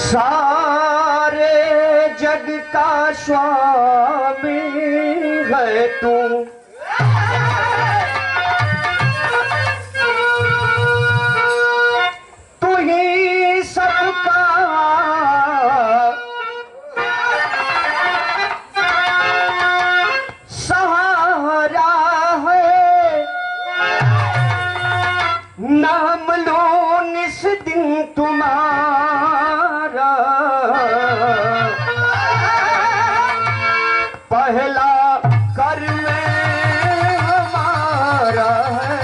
सारे जग का स्वामी है तू, तू ही सबका सहारा है। नाम लो इस दिन तुम्हारा, पहला कर्म हमारा है।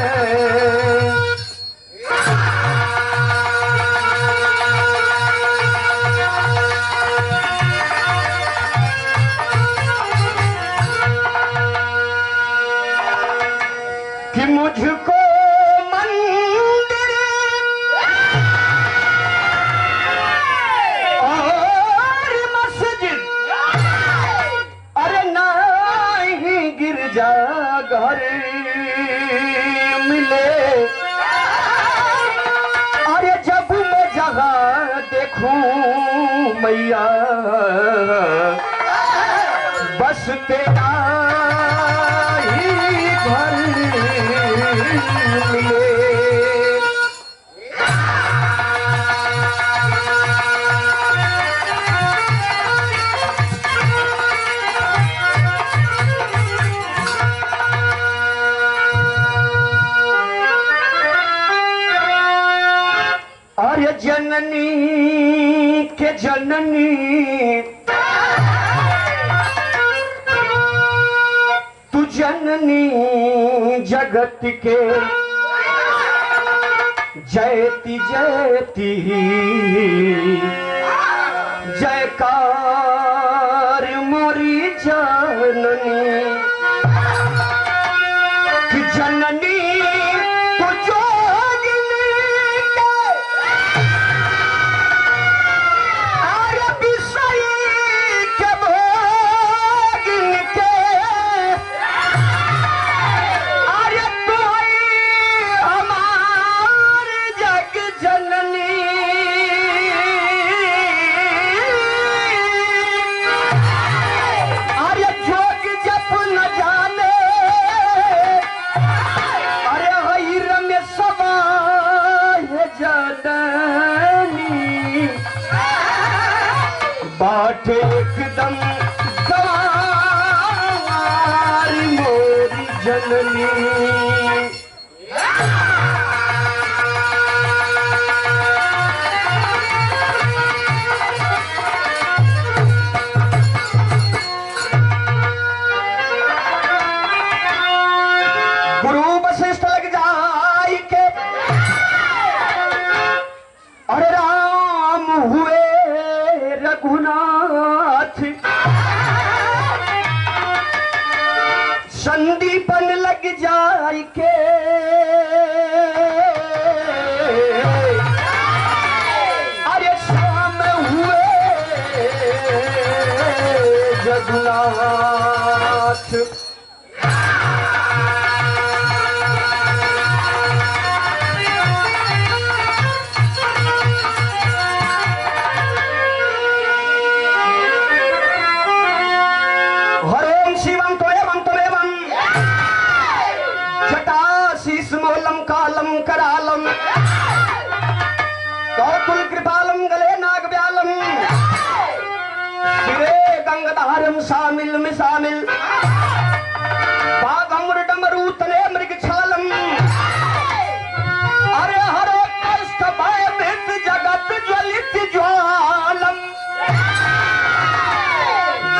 कि मुझको घर मिले, अरे जब मैं जगह देखूं मैया बस तेरा ही घर मिले। अरे जननी के जननी तू जननी जगत के, जयति जयति जयकार मोरी जननी। कि जननी बाट एकदम गवार मोरी जननी। गुरु वशिष्ठ लग जाई के, अरे राम हुए रघुनाथ, संदीपन लग जाय के, अरे शाम हुए जगन्नाथ। जटाशीषमौलम कालम करालम कौतुल कृपालम गले नागव्यालम, शिरे गंगधारम शामिल में शामिल, बाघम डमरू तले मृग छालम। अरे हरे कष्ट भय भीत जगत ज्वलित ज्वालम,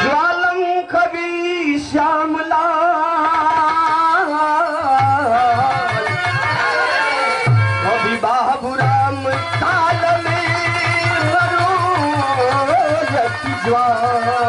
ज्वालम कवि श्यामला ज्वाल।